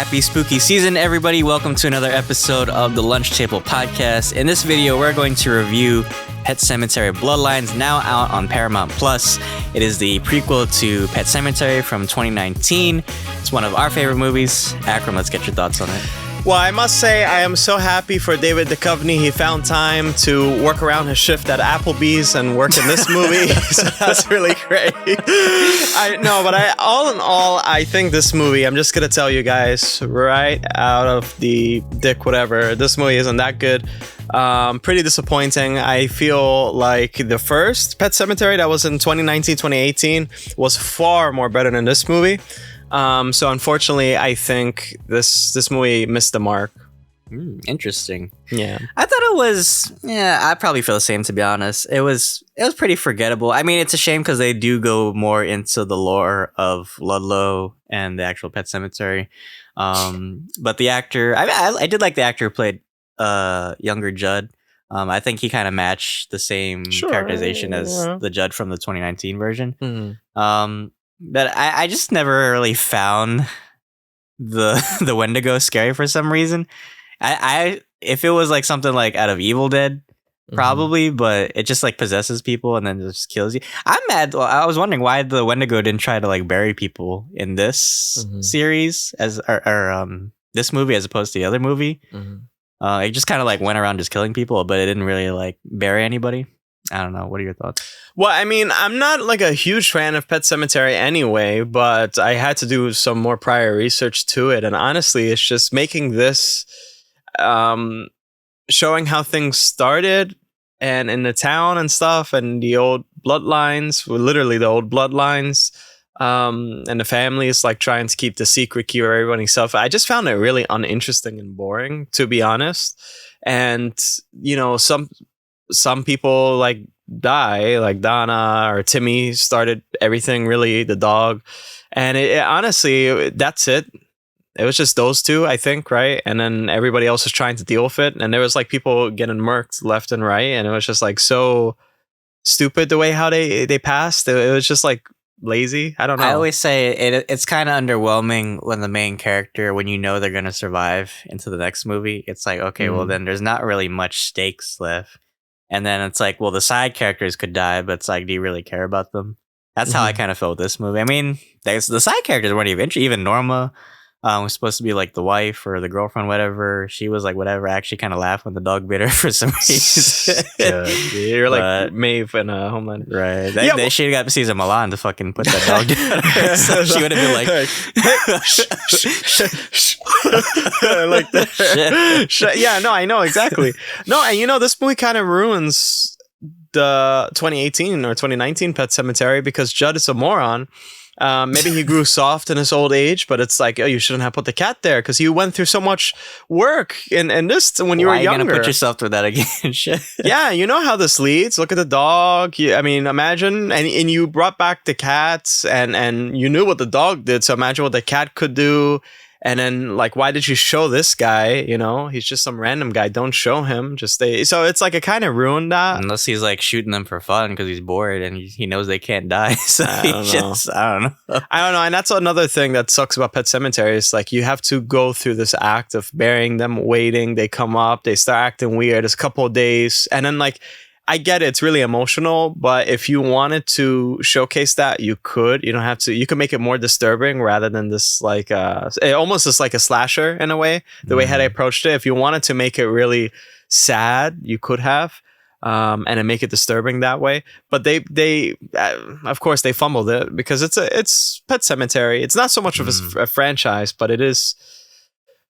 Happy spooky season, everybody. Welcome to another episode of the Lunch Table Podcast. In this video, we're going to review Pet Sematary Bloodlines, now out on Paramount+. It is the prequel to Pet Sematary from 2019. It's one of our favorite movies. Akram, let's get your thoughts on it. Well, I must say I am so happy for David Duchovny. He found time to work around his shift at Applebee's and work in this movie. So that's really great. All in all, I think this movie, I'm just going to tell you guys right out of the dick, whatever, this movie isn't that good. Pretty disappointing. I feel like the first Pet Sematary that was in 2019, 2018 was far more better than this movie. So unfortunately, I think this movie missed the mark. Interesting. Yeah. I thought it was, I probably feel the same, to be honest. It was pretty forgettable. I mean, it's a shame because they do go more into the lore of Ludlow and the actual Pet Sematary. But the actor, I did like the actor who played younger Jud. I think he kind of matched the same characterization as the Jud from the 2019 version. Mm-hmm. But I just never really found the Wendigo scary for some reason. I if it was like something like out of Evil Dead, probably, but it just like possesses people and then just kills you. I'm mad. I was wondering why the Wendigo didn't try to like bury people in this series or this movie as opposed to the other movie. It just kind of like went around just killing people, but it didn't really like bury anybody. I don't know. What are your thoughts? Well, I mean, I'm not like a huge fan of Pet Sematary anyway, but I had to do some more prior research to it. And honestly, it's just making this, showing how things started and in the town and stuff and the old bloodlines, literally the old bloodlines, and the family is like trying to keep the secret, keep everybody stuff. I just found it really uninteresting and boring, to be honest. And, you know, some people like die, like Donna or Timmy started everything, really, the dog. And it honestly, that's it. It was just those two, I think, right? And then everybody else was trying to deal with it. And there was like people getting murked left and right. And it was just like so stupid the way how they passed. It was just like lazy. I don't know. I always say it's kind of underwhelming when the main character, when you know they're going to survive into the next movie, it's like, okay, well then there's not really much stakes left. And then it's like, well, the side characters could die, but it's like, do you really care about them? That's how I kind of felt with this movie. I mean, the side characters weren't even Norma was supposed to be like the wife or the girlfriend, whatever. She was like, whatever. I actually kind of laughed when the dog bit her for some reason. You're like Maeve in Homeland. Right. They should have got Cesar Milan to fucking put that dog down. So she would have been like, like that. Yeah, no, I know exactly. No, and you know, this movie kind of ruins the 2018 or 2019 Pet Sematary because Jud is a moron. Maybe he grew soft in his old age, but it's like, oh, you shouldn't have put the cat there because you went through so much work and this when you were younger. Why are you going to put yourself through that again? Yeah, you know how this leads. Look at the dog. I mean, imagine, and you brought back the cats and you knew what the dog did, so imagine what the cat could do. And then, like, why did you show this guy? You know, he's just some random guy. Don't show him. Just stay. So it's like it kind of ruined that. Unless he's like shooting them for fun because he's bored and he knows they can't die. So I don't know. I don't know. And that's another thing that sucks about Pet Sematary is like you have to go through this act of burying them, waiting. They come up, they start acting weird. It's a couple of days, and then like. I get it. It's really emotional, but if you wanted to showcase that, you could. You don't have to. You can make it more disturbing rather than this like it almost is like a slasher in a way. The way how they approached it. If you wanted to make it really sad, you could have, and then make it disturbing that way. But they of course they fumbled it because it's Pet Sematary. It's not so much of a franchise, but it is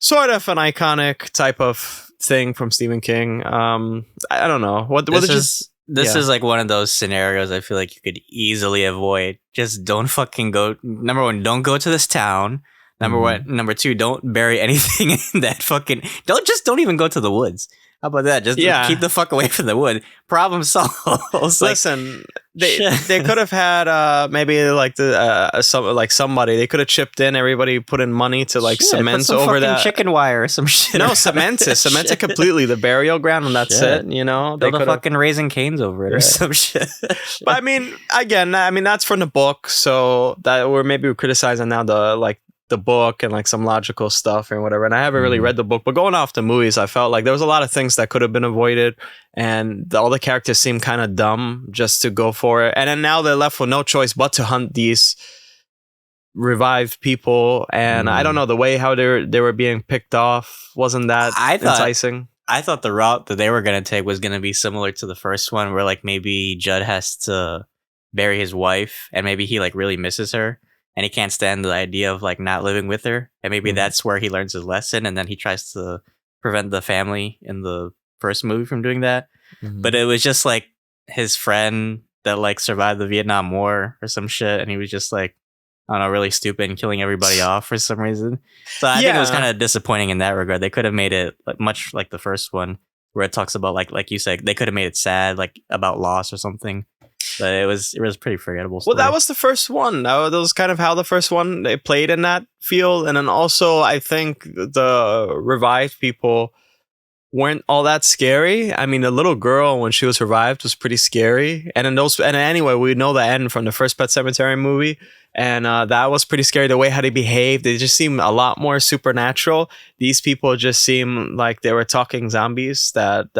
sort of an iconic type of thing from Stephen King. I don't know. This is like one of those scenarios I feel like you could easily avoid. Just don't fucking go. Number one, don't go to this town. Number two, don't bury anything in that fucking. Don't even go to the woods. How about that? Just keep the fuck away from the wood. Problem solved. Listen, they could have had maybe like somebody. They could have chipped in. Everybody put in money to like cement over that chicken wire or some shit. No, cement it completely. The burial ground, and that's it. You know, build a fucking Raising Canes over it or some shit. But I mean, again, that's from the book. So that we're criticizing now the the book and like some logical stuff and whatever. And I haven't really read the book, but going off the movies, I felt like there was a lot of things that could have been avoided, and all the characters seemed kind of dumb just to go for it. And then now they're left with no choice but to hunt these revived people. And I don't know, the way how they were being picked off wasn't that enticing. I thought the route that they were going to take was going to be similar to the first one, where like maybe Jud has to bury his wife, and maybe he like really misses her and he can't stand the idea of like not living with her, and maybe that's where he learns his lesson, and then he tries to prevent the family in the first movie from doing that. But it was just like his friend that like survived the Vietnam War or some shit, and he was just like, I don't know, really stupid and killing everybody off for some reason. So I think it was kind of disappointing in that regard. They could have made it like, much like the first one, where it talks about like you said, they could have made it sad, like about loss or something. But it was pretty forgettable story. Well, that was the first one. That was kind of how the first one they played in that field. And then also, I think the revived people weren't all that scary. I mean, the little girl when she was revived was pretty scary. And anyway, we know the end from the first Pet Sematary movie. And that was pretty scary. The way how they behaved, they just seem a lot more supernatural. These people just seem like they were talking zombies that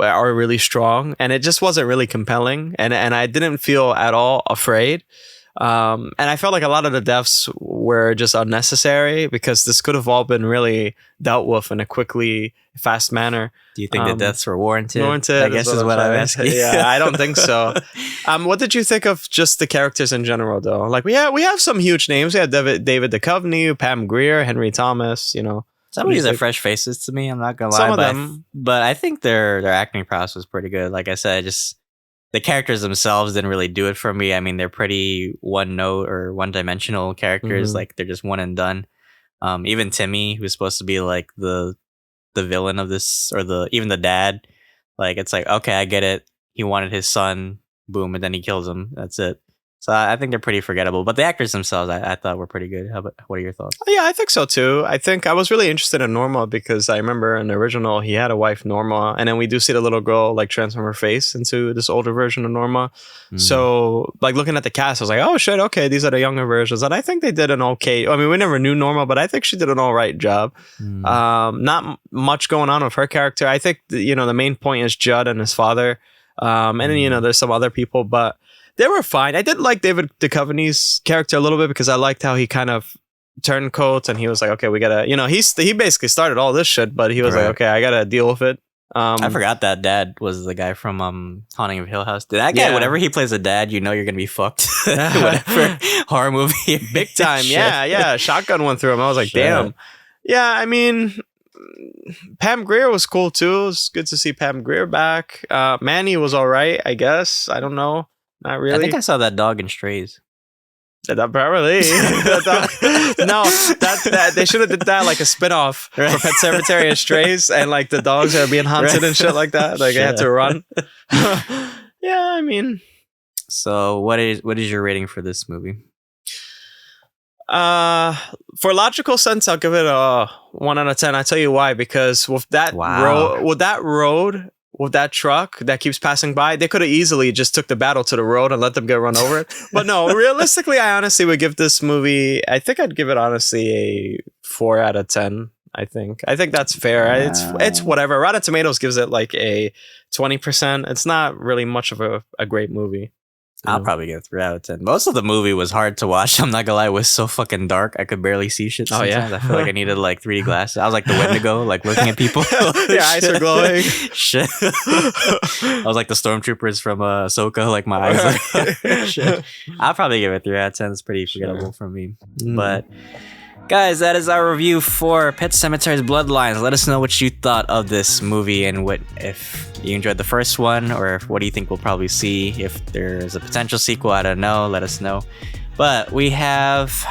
are really strong, and it just wasn't really compelling. And I didn't feel at all afraid. And I felt like a lot of the deaths were just unnecessary, because this could have all been really dealt with in a quickly, fast manner. Do you think the deaths were warranted? I guess is what I'm asking. Yeah, I don't think so. What did you think of just the characters in general, though? Like we have some huge names. We had David Duchovny, Pam Grier, Henry Thomas. You know, some of these are fresh faces to me. I'm not gonna lie. Some of them, but I think their acting process was pretty good. Like I said, the characters themselves didn't really do it for me. I mean, they're pretty one note or one dimensional characters. Like they're just one and done. Even Timmy, who's supposed to be like the villain of this, or even the dad, like it's like, okay, I get it. He wanted his son, boom, and then he kills him. That's it. So I think they're pretty forgettable. But the actors themselves, I thought were pretty good. What are your thoughts? Yeah, I think so too. I think I was really interested in Norma, because I remember in the original he had a wife, Norma, and then we do see the little girl like transform her face into this older version of Norma. So like looking at the cast, I was like, oh shit, okay, these are the younger versions, and I think they did an okay. I mean, we never knew Norma, but I think she did an all right job. Not much going on with her character. I think the main point is Jud and his father, and then there's some other people, but they were fine. I did like David Duchovny's character a little bit, because I liked how he kind of turncoats, and he was like, okay, we gotta, he basically started all this shit, but he was like, okay, I gotta deal with it. I forgot that dad was the guy from Haunting of Hill House. Did that guy, whenever he plays a dad, you're gonna be fucked. Whatever horror movie. Big time. Yeah. Shotgun went through him. I was like, damn. Yeah, I mean, Pam Grier was cool too. It was good to see Pam Grier back. Manny was all right, I guess. I don't know. Not really. I think I saw that dog in Strays. Probably. No, that they should have did that like a spinoff for Pet Sematary and Strays, and like the dogs are being hunted and shit like that. Like they had to run. Yeah, I mean. So what is your rating for this movie? For logical sense, I'll give it a 1 out of 10. I tell you why, because with that road. With that truck that keeps passing by, they could have easily just took the battle to the road and let them get run over it. But no, realistically, I honestly would give this movie, I think I'd give it honestly a 4 out of 10. I think that's fair. It's whatever. Rotten Tomatoes gives it like a 20%. It's not really much of a great movie. I'll probably give it 3 out of 10. Most of the movie was hard to watch. I'm not gonna lie, it was so fucking dark. I could barely see shit sometimes. I feel like I needed like 3D glasses. I was like the Wendigo, like looking at people. Your eyes are glowing. Shit. I was like the stormtroopers from Ahsoka, like my eyes. Like, shit. I'll probably give it 3 out of 10. It's pretty forgettable for me. But guys, that is our review for Pet Sematary's Bloodlines. Let us know what you thought of this movie, and if you enjoyed the first one, or what do you think we'll probably see. If there's a potential sequel, I don't know. Let us know. But we have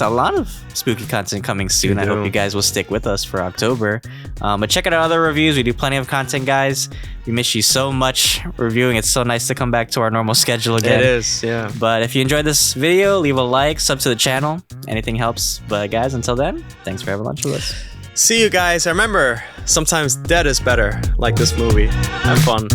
a lot of spooky content coming soon. I hope you guys will stick with us for October. But check out our other reviews. We do plenty of content, guys. We miss you so much reviewing. It's so nice to come back to our normal schedule again. It is, yeah. But if you enjoyed this video, leave a like, sub to the channel. Anything helps. But guys, until then, thanks for having lunch with us. See you guys. Remember, sometimes dead is better, like this movie. Have fun.